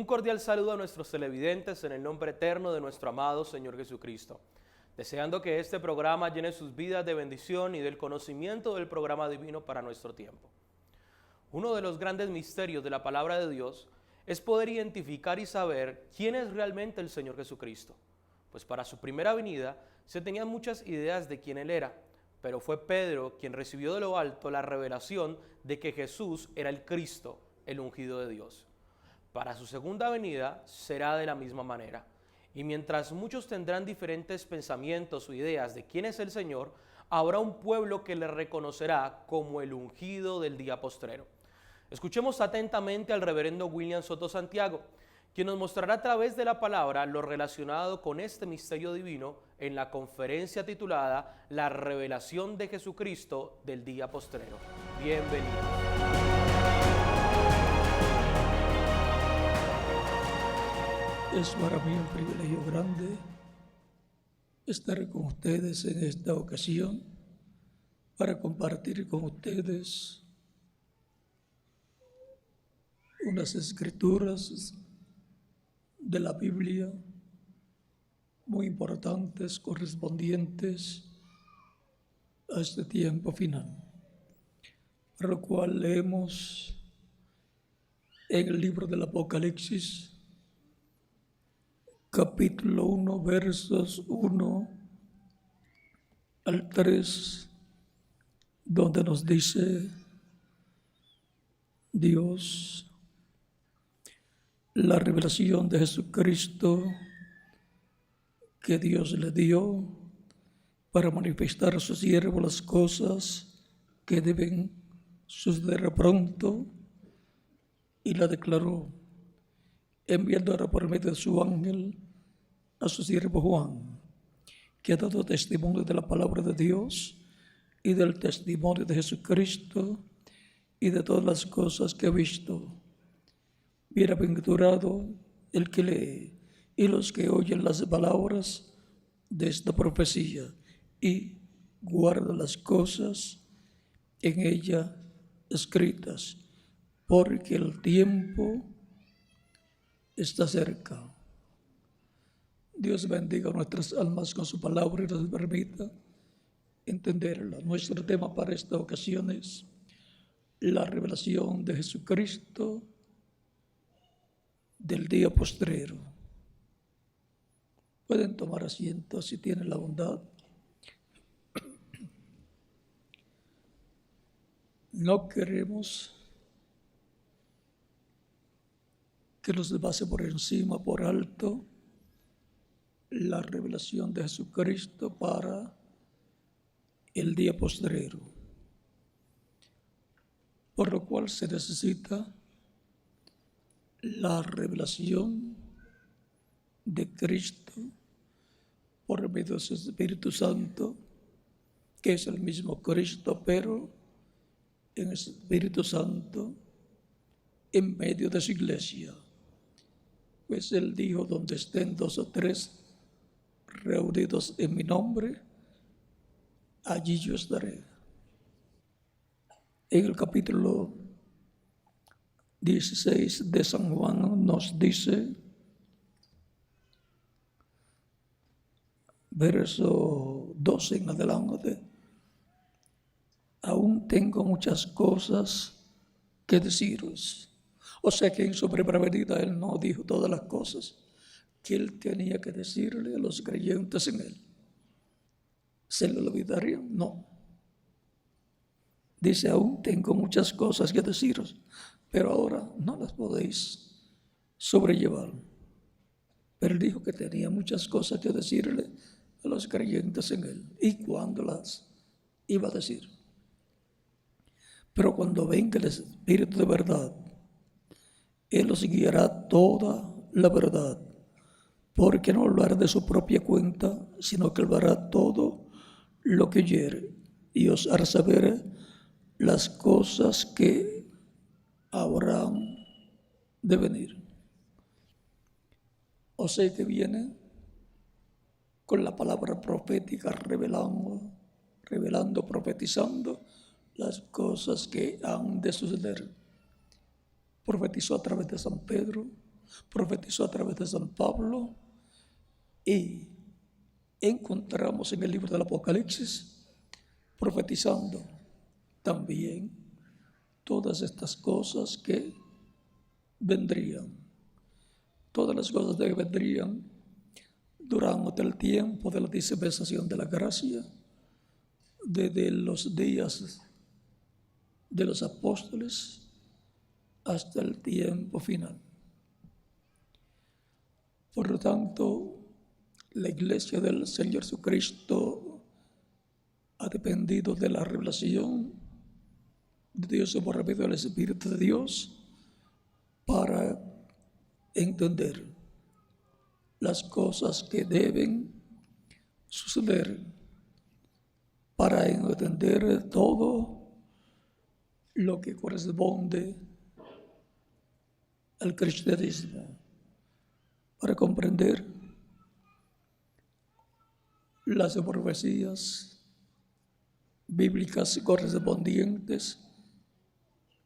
Un cordial saludo a nuestros televidentes en el nombre eterno de nuestro amado Señor Jesucristo, deseando que este programa llene sus vidas de bendición y del conocimiento del programa divino para nuestro tiempo. Uno de los grandes misterios de la palabra de Dios es poder identificar y saber quién es realmente el Señor Jesucristo, pues para su primera venida se tenían muchas ideas de quién Él era, pero fue Pedro quien recibió de lo alto la revelación de que Jesús era el Cristo, el ungido de Dios. Para su segunda venida será de la misma manera. Y mientras muchos tendrán diferentes pensamientos o ideas de quién es el Señor, habrá un pueblo que le reconocerá como el ungido del día postrero. Escuchemos atentamente al reverendo William Soto Santiago, quien nos mostrará a través de la palabra lo relacionado con este misterio divino en la conferencia titulada La revelación de Jesucristo del día postrero. Bienvenidos. Es para mí un privilegio grande estar con ustedes en esta ocasión para compartir con ustedes unas escrituras de la Biblia muy importantes correspondientes a este tiempo final, para lo cual leemos en el libro del Apocalipsis, capítulo 1, versos 1 al 3, donde nos dice Dios, la revelación de Jesucristo que Dios le dio para manifestar a su siervo las cosas que deben suceder pronto, y la declaró, enviándola por medio de su ángel a su siervo Juan, que ha dado testimonio de la palabra de Dios y del testimonio de Jesucristo y de todas las cosas que ha visto. Bienaventurado el que lee y los que oyen las palabras de esta profecía y guardan las cosas en ella escritas, porque el tiempo está cerca. Dios bendiga nuestras almas con su palabra y nos permita entenderla. Nuestro tema para esta ocasión es la revelación de Jesucristo del día postrero. Pueden tomar asiento si tienen la bondad. No queremos que nos pase por encima, por alto, la revelación de Jesucristo para el día postrero, por lo cual se necesita la revelación de Cristo por medio de su Espíritu Santo, que es el mismo Cristo, pero en el Espíritu Santo en medio de su iglesia. Pues Él dijo, donde estén 2 o 3 reunidos en mi nombre, allí yo estaré. En el capítulo 16 de San Juan nos dice, verso 12 en adelante, aún tengo muchas cosas que deciros. O sea que en su primera venida Él no dijo todas las cosas que Él tenía que decirle a los creyentes en Él. ¿Se le olvidarían? No. Dice, aún tengo muchas cosas que deciros, pero ahora no las podéis sobrellevar. Pero Él dijo que tenía muchas cosas que decirle a los creyentes en Él. ¿Y cuándo las iba a decir? Pero cuando venga el Espíritu de verdad, Él los guiará toda la verdad, porque no hablará de su propia cuenta, sino que hablará todo lo que oyere, y os hará saber las cosas que habrán de venir. O sea que viene con la palabra profética revelando, profetizando las cosas que han de suceder. Profetizó a través de San Pedro, profetizó a través de San Pablo, y encontramos en el libro del Apocalipsis profetizando también todas estas cosas que vendrían, todas las cosas que vendrían durante el tiempo de la dispensación de la gracia, desde los días de los apóstoles hasta el tiempo final. Por lo tanto, la Iglesia del Señor Jesucristo ha dependido de la revelación de Dios por medio del Espíritu de Dios para entender las cosas que deben suceder, para entender todo lo que corresponde al cristianismo, para comprender las profecías bíblicas correspondientes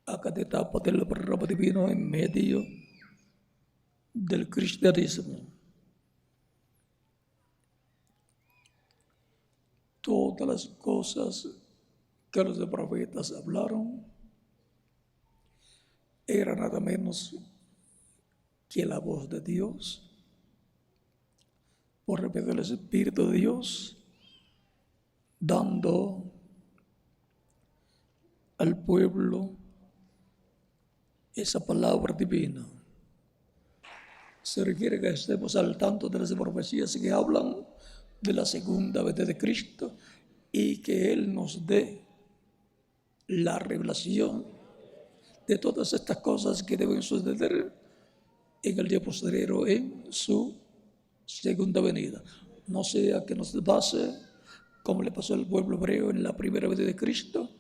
a cada etapa del programa divino en medio del cristianismo. Todas las cosas que los profetas hablaron era nada menos que la voz de Dios, por medio del Espíritu de Dios, dando al pueblo esa palabra divina. Se requiere que estemos al tanto de las profecías que hablan de la segunda venida de Cristo y que Él nos dé la revelación de todas estas cosas que deben suceder en el día posterior en su segunda venida. No sea que nos pase como le pasó al pueblo hebreo en la primera venida de Cristo,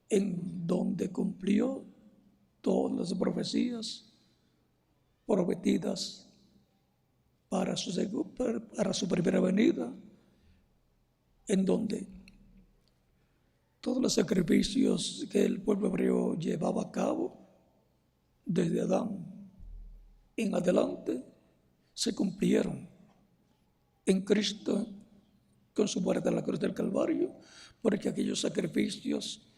en donde cumplió todas las profecías prometidas para su primera venida, en donde todos los sacrificios que el pueblo hebreo llevaba a cabo desde Adán en adelante se cumplieron en Cristo con su muerte en la cruz del Calvario, porque aquellos sacrificios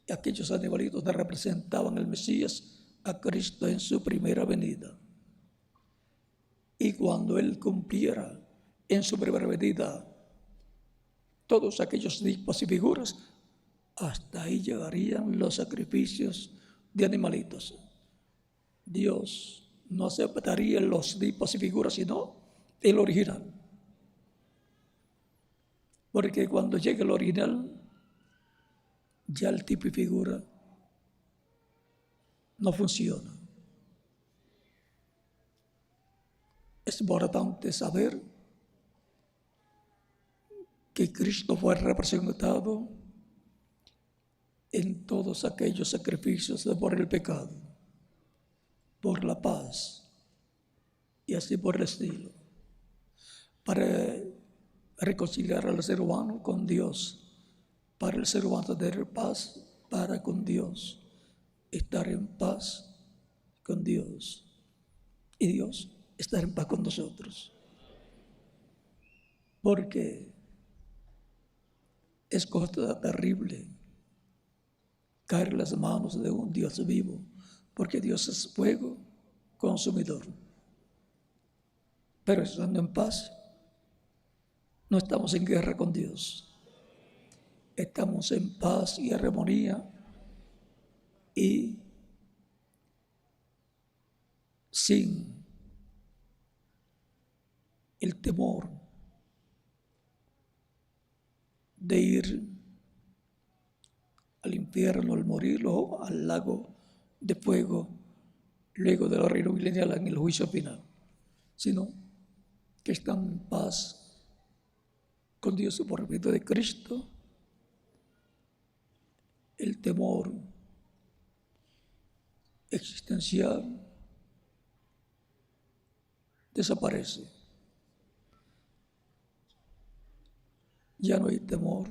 y aquellos animalitos representaban al Mesías, a Cristo en su primera venida. Y cuando Él cumpliera en su primera venida todos aquellos tipos y figuras, hasta ahí llegarían los sacrificios de animalitos. Dios no aceptaría los tipos y figuras, sino el original. Porque cuando llegue el original, ya el tipo y figura no funciona. Es importante saber que Cristo fue representado en todos aquellos sacrificios por el pecado, por la paz y así por el estilo, para reconciliar al ser humano con Dios, para el ser humano tener paz para con Dios, estar en paz con Dios y Dios estar en paz con nosotros. Porque es cosa terrible caer en las manos de un Dios vivo, porque Dios es fuego consumidor. Pero estando en paz, no estamos en guerra con Dios. Estamos en paz y armonía y sin el temor de ir al infierno al morir o al lago de fuego luego del reino milenial en el juicio final, sino que están en paz con Dios por medio de Cristo. El temor existencial desaparece. Ya no hay temor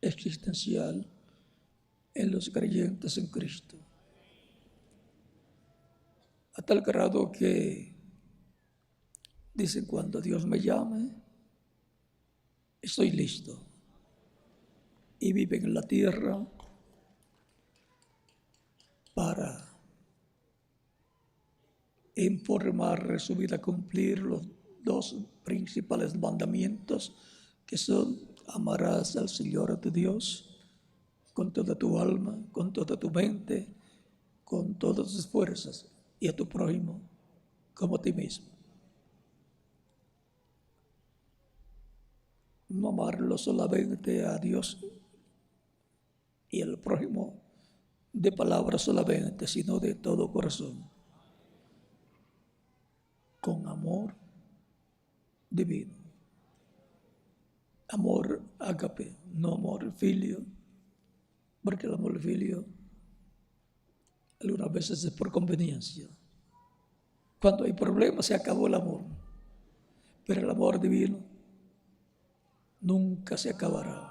existencial en los creyentes en Cristo. a tal grado que dicen, cuando Dios me llame, estoy listo. Y viven en la tierra para informar su vida, cumplir los dos principales mandamientos, que son: amarás al Señor tu Dios con toda tu alma, con toda tu mente, con todas tus fuerzas, y a tu prójimo como a ti mismo. No amarlo solamente a Dios y al prójimo de palabra solamente, sino de todo corazón, con amor divino. Amor ágape, no amor filio, porque el amor filio algunas veces es por conveniencia. Cuando hay problemas se acabó el amor, pero el amor divino nunca se acabará.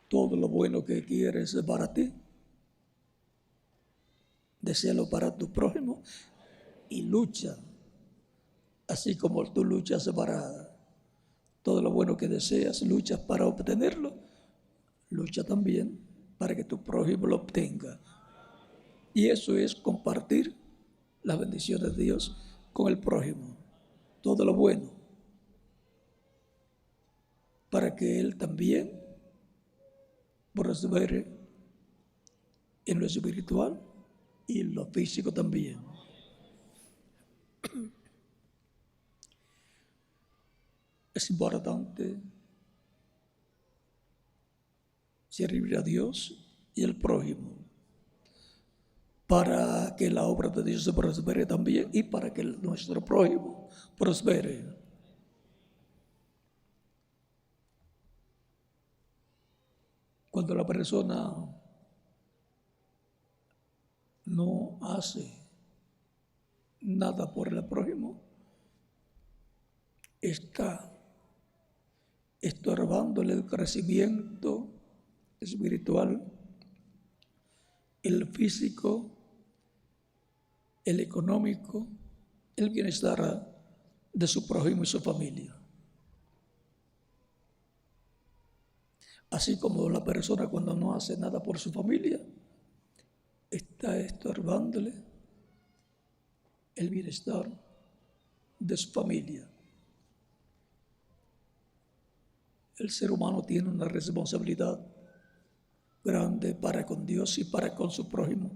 Todo lo bueno que quieres para ti, deséalo para tu prójimo y lucha, así como tú luchas para todo lo bueno que deseas, luchas para obtenerlo, lucha también para que tu prójimo lo obtenga. Y eso es compartir las bendiciones de Dios con el prójimo, todo lo bueno, para que él también prospere en lo espiritual y en lo físico también. Es importante servir a Dios y al prójimo para que la obra de Dios se prospere también y para que nuestro prójimo prospere. Cuando la persona no hace nada por el prójimo, está estorbándole el crecimiento espiritual, el físico, el económico, el bienestar de su prójimo y su familia. Así como la persona, cuando no hace nada por su familia, está estorbándole el bienestar de su familia. El ser humano tiene una responsabilidad grande para con Dios y para con su prójimo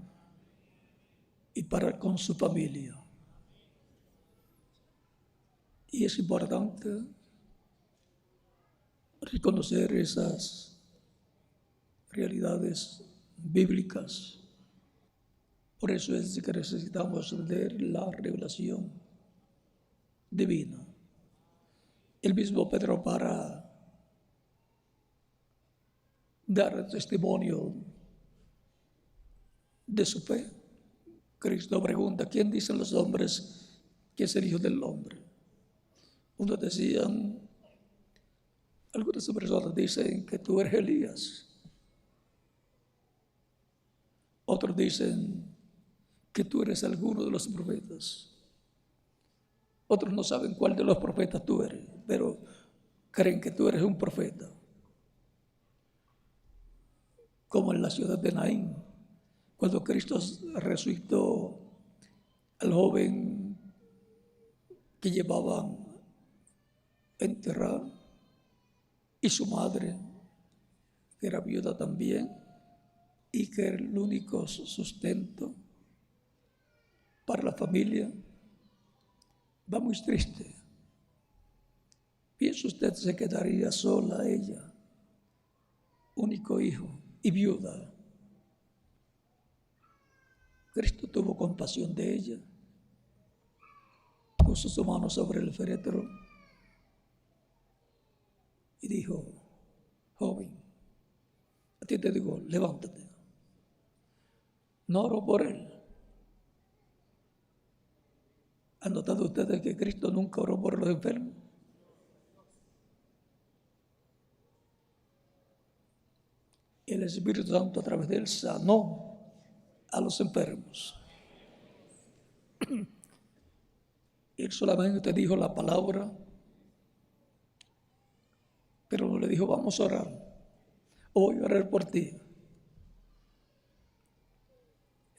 y para con su familia. Y es importante reconocer esas realidades bíblicas. Por eso es que necesitamos leer la revelación divina. El mismo Pedro, para dar testimonio de su fe, Cristo pregunta: ¿quién dicen los hombres que es el Hijo del Hombre? Unos decían, algunas personas dicen que tú eres Elías. Otros dicen que tú eres alguno de los profetas. Otros no saben cuál de los profetas tú eres, pero creen que tú eres un profeta. Como en la ciudad de Naín, cuando Cristo resucitó al joven que llevaban a enterrar, y su madre, que era viuda también, y que era el único sustento para la familia, va muy triste. ¿Piensa usted se quedaría sola ella, único hijo y viuda? Cristo tuvo compasión de ella, puso su mano sobre el féretro y dijo: joven, a ti te digo, levántate. No oró por él. ¿Han notado ustedes que Cristo nunca oró por los enfermos? El Espíritu Santo a través de él sanó a los enfermos. Él solamente dijo la palabra, pero no le dijo vamos a orar, o voy a orar por ti.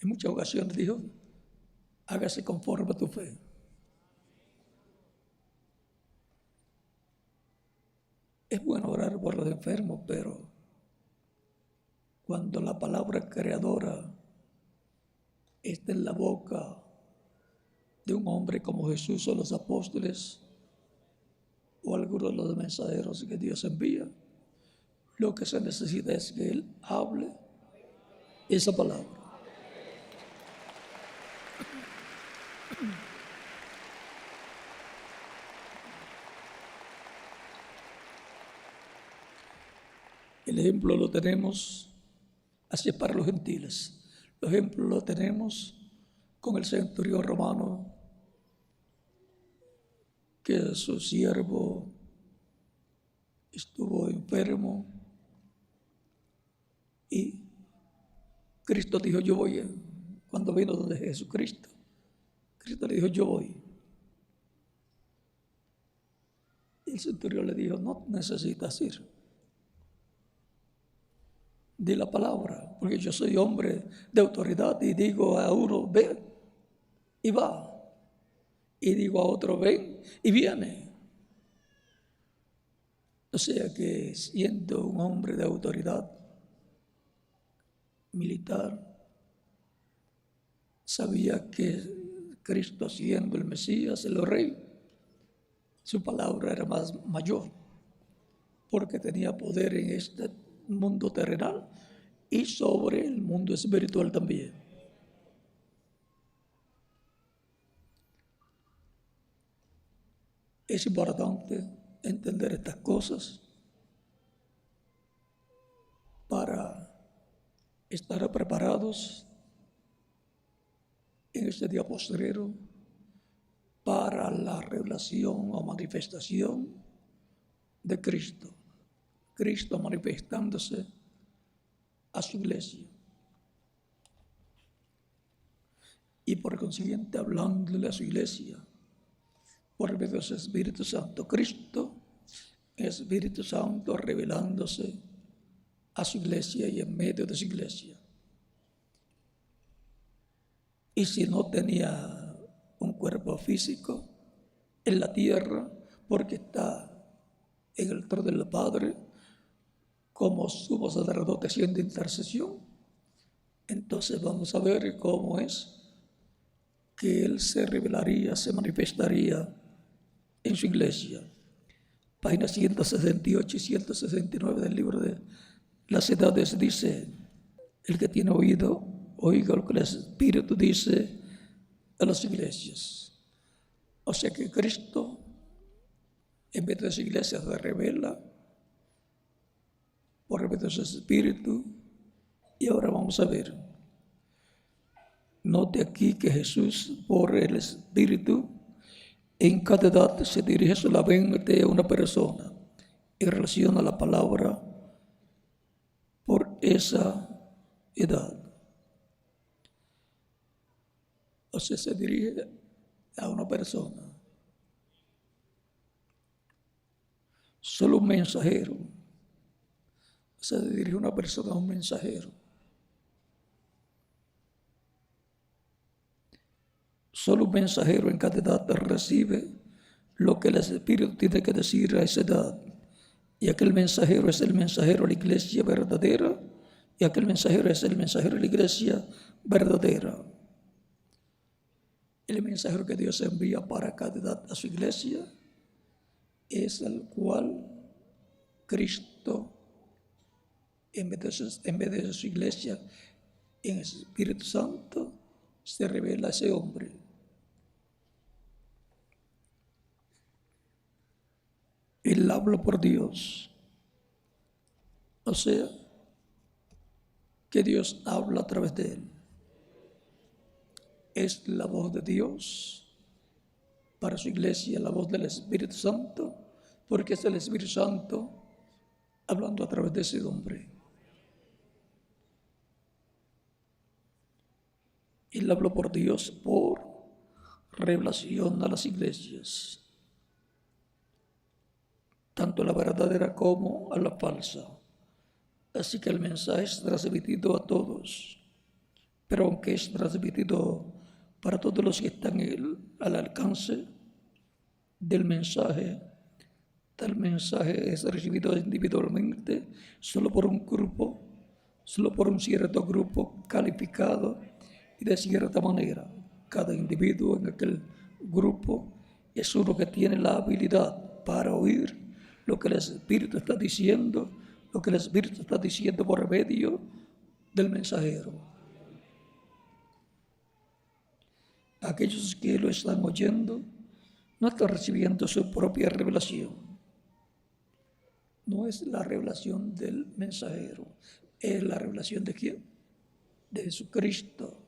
En muchas ocasiones dijo, hágase conforme a tu fe. Es bueno orar por los enfermos, pero cuando la palabra creadora está en la boca de un hombre como Jesús o los apóstoles o algunos de los mensajeros que Dios envía, lo que se necesita es que Él hable esa palabra. El ejemplo lo tenemos así para los gentiles. El ejemplo lo tenemos con el centurión romano, que su siervo estuvo enfermo y Cristo dijo, yo voy. Cuando vino donde Jesucristo, Cristo le dijo, yo voy. Y el centurión le dijo, no necesitas ir. Di la palabra, porque yo soy hombre de autoridad y digo a uno, ve, y va. Y digo a otro, ven, y viene. O sea que siendo un hombre de autoridad militar, sabía que Cristo, siendo el Mesías, el rey, su palabra era mayor, porque tenía poder en este mundo terrenal y sobre el mundo espiritual también. Es importante entender estas cosas para estar preparados en este día postrero para la revelación o manifestación de Cristo. Cristo manifestándose a su iglesia. Y por consiguiente hablándole a su iglesia por medio de su Espíritu Santo. Cristo, Espíritu Santo, revelándose a su iglesia y en medio de su iglesia. Y si no tenía un cuerpo físico en la tierra, porque está en el trono del Padre, como sumo sacerdote haciendo intercesión, entonces vamos a ver cómo es que Él se revelaría, se manifestaría en su iglesia. Páginas 168 y 169 del libro de las Edades dice, el que tiene oído, oiga lo que el Espíritu dice a las iglesias. O sea que Cristo, en medio de su iglesia, se revela por medio de su Espíritu. Y ahora vamos a ver. Note aquí que Jesús, por el Espíritu, en cada edad se dirige solamente a una persona en relación a la palabra por esa edad. O sea, se dirige a una persona. Solo un mensajero. O sea, se dirige a una persona, a un mensajero. Solo un mensajero en cada edad recibe lo que el Espíritu tiene que decir a esa edad. Y aquel mensajero es el mensajero de la iglesia verdadera, y aquel mensajero es el mensajero de la iglesia verdadera. El mensajero que Dios envía para cada edad a su iglesia es el cual Cristo, en vez de su iglesia, en el Espíritu Santo, se revela a ese hombre. Él habla por Dios. O sea, que Dios habla a través de él. Es la voz de Dios para su iglesia, la voz del Espíritu Santo, porque es el Espíritu Santo hablando a través de ese hombre. Él habló por Dios por revelación a las iglesias, tanto a la verdadera como a la falsa. Así que el mensaje es transmitido a todos, pero aunque es transmitido para todos los que están al alcance del mensaje, tal mensaje es recibido individualmente solo por un grupo, solo por un cierto grupo calificado y de cierta manera. Cada individuo en aquel grupo es uno que tiene la habilidad para oír lo que el Espíritu está diciendo, lo que el Espíritu está diciendo por medio del mensajero. Aquellos que lo están oyendo no están recibiendo su propia revelación. No es la revelación del mensajero, es la revelación de ¿quién? De Jesucristo,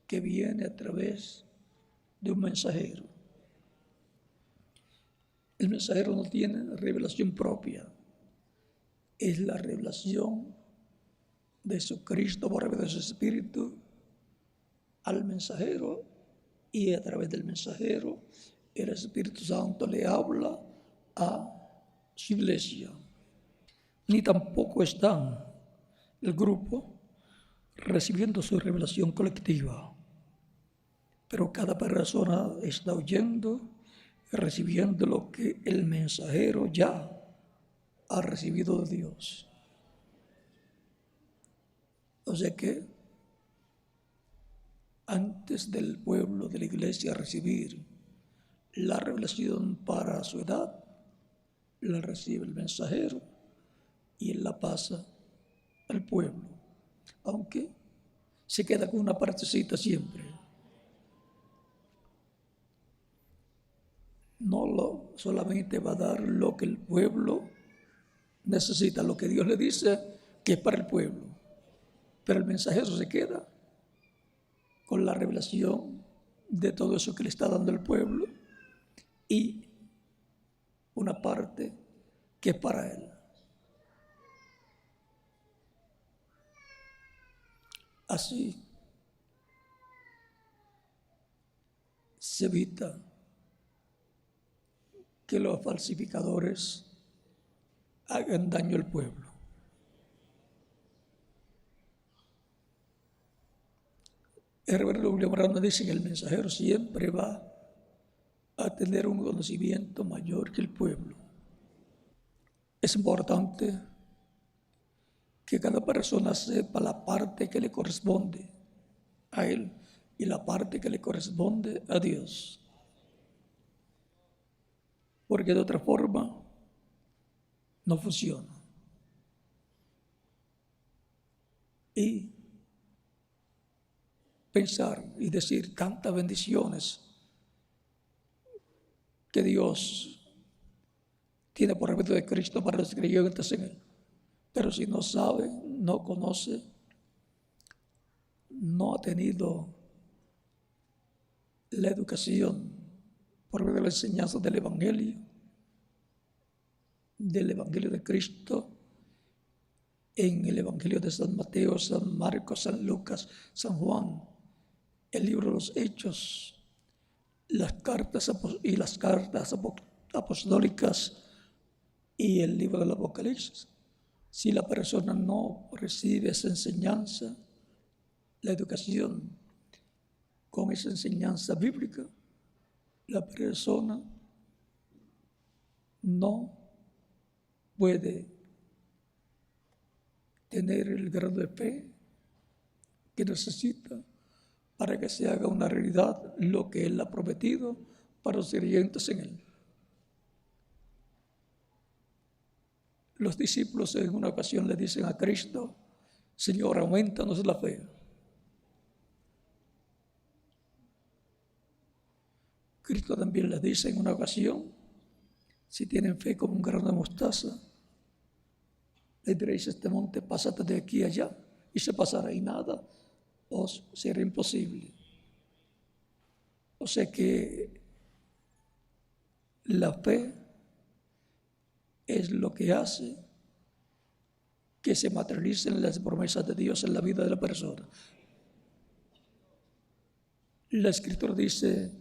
que viene a través de un mensajero. El mensajero no tiene revelación propia, es la revelación de Jesucristo por medio de su Espíritu al mensajero, y a través del mensajero el Espíritu Santo le habla a su iglesia. Ni tampoco están el grupo recibiendo su revelación colectiva, pero cada persona está oyendo y recibiendo lo que el mensajero ya ha recibido de Dios. O sea que antes del pueblo de la iglesia recibir la revelación para su edad, la recibe el mensajero y él la pasa al pueblo, aunque se queda con una partecita siempre. No solamente va a dar lo que el pueblo necesita, lo que Dios le dice que es para el pueblo, pero el mensajero se queda con la revelación de todo eso que le está dando el pueblo y una parte que es para él. Así se evita que los falsificadores hagan daño al pueblo. El reverendo William Branham dice que el mensajero siempre va a tener un conocimiento mayor que el pueblo. Es importante que cada persona sepa la parte que le corresponde a él y la parte que le corresponde a Dios. Porque de otra forma no funciona. Y pensar y decir tantas bendiciones que Dios tiene por medio de Cristo para los creyentes en él. Pero si no sabe, no conoce, no ha tenido la educación por medio de la enseñanza del Evangelio de Cristo, en el Evangelio de San Mateo, San Marcos, San Lucas, San Juan, el libro de los Hechos, las cartas apostólicas y el libro del Apocalipsis. Si la persona no recibe esa enseñanza, la educación con esa enseñanza bíblica, la persona no puede tener el grado de fe que necesita para que se haga una realidad lo que Él ha prometido para los creyentes en Él. Los discípulos en una ocasión le dicen a Cristo: Señor, aumentanos la fe. Cristo también les dice en una ocasión: si tienen fe como un grano de mostaza, le diréis a este monte: pásate de aquí a allá, y se pasará, y nada os será imposible. O sea que la fe es lo que hace que se materialicen las promesas de Dios en la vida de la persona. La Escritura dice,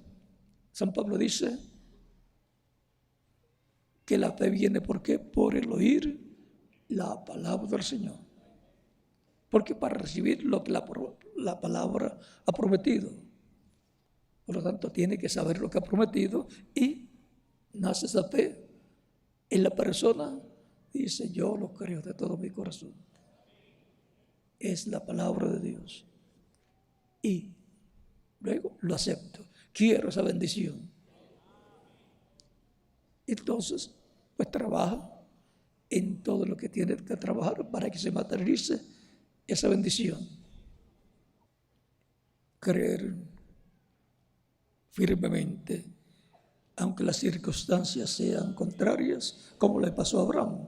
San Pablo dice, que la fe viene, ¿por qué? Por el oír la palabra del Señor. Porque para recibir lo que la palabra ha prometido. Por lo tanto, tiene que saber lo que ha prometido y nace esa fe en la persona. Dice, yo lo creo de todo mi corazón. Es la palabra de Dios. Y luego lo acepto. Quiero esa bendición. Entonces, pues trabaja en todo lo que tiene que trabajar para que se materialice esa bendición. Creer firmemente, aunque las circunstancias sean contrarias, como le pasó a Abraham.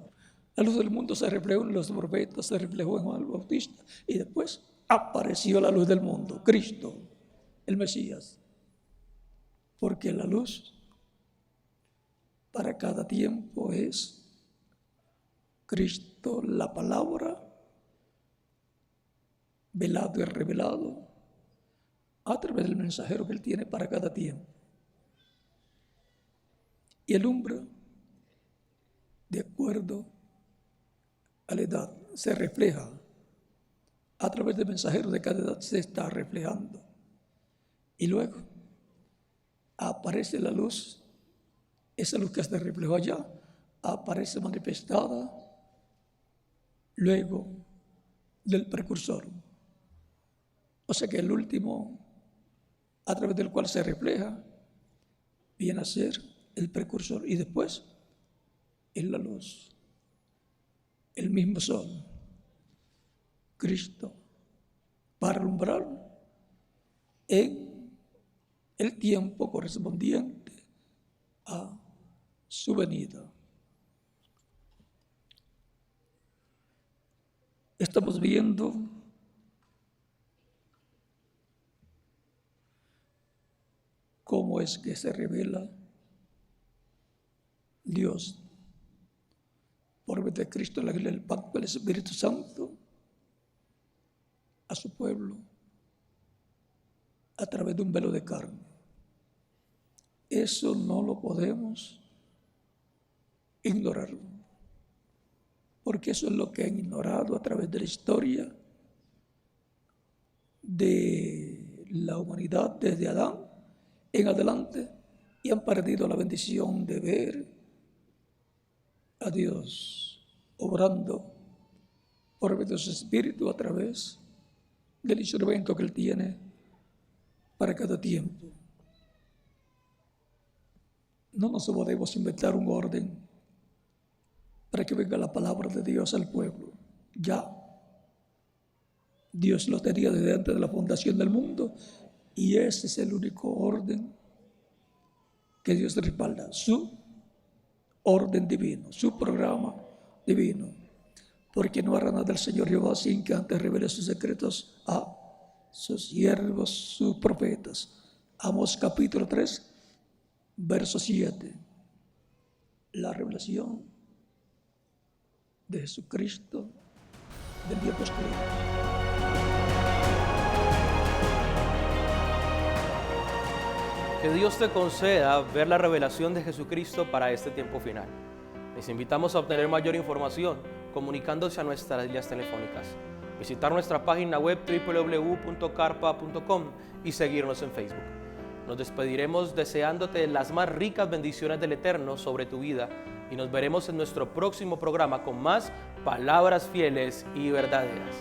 La luz del mundo se reflejó en los profetas, se reflejó en Juan el Bautista, y después apareció la luz del mundo, Cristo, el Mesías. Porque la luz para cada tiempo es Cristo, la palabra, velado y revelado a través del mensajero que Él tiene para cada tiempo. Y alumbra de acuerdo a la edad, se refleja a través del mensajero de cada edad, se está reflejando. Y luego aparece la luz, esa luz que se reflejó allá, aparece manifestada luego del precursor. O sea que el último, a través del cual se refleja, viene a ser el precursor, y después es la luz, el mismo sol, Cristo, para alumbrar en el tiempo correspondiente a su venida. Estamos viendo cómo es que se revela Dios por medio de Cristo, la iglesia del pacto del Espíritu Santo, a su pueblo a través de un velo de carne. Eso no lo podemos ignorar, porque eso es lo que han ignorado a través de la historia de la humanidad desde Adán en adelante, y han perdido la bendición de ver a Dios obrando por medio de su Espíritu a través del instrumento que Él tiene para cada tiempo. No nos podemos inventar un orden para que venga la palabra de Dios al pueblo. Ya Dios lo tenía desde antes de la fundación del mundo, y ese es el único orden que Dios respalda, su orden divino, su programa divino, porque no hará nada el Señor Jehová sin que antes revele sus secretos a sus siervos, sus profetas. Amós capítulo 3, verso 7. La revelación de Jesucristo, del Dios posterior. Que Dios te conceda ver la revelación de Jesucristo para este tiempo final. Les invitamos a obtener mayor información comunicándose a nuestras líneas telefónicas, visitar nuestra página web www.carpa.com y seguirnos en Facebook. Nos despediremos deseándote las más ricas bendiciones del Eterno sobre tu vida, y nos veremos en nuestro próximo programa con más palabras fieles y verdaderas.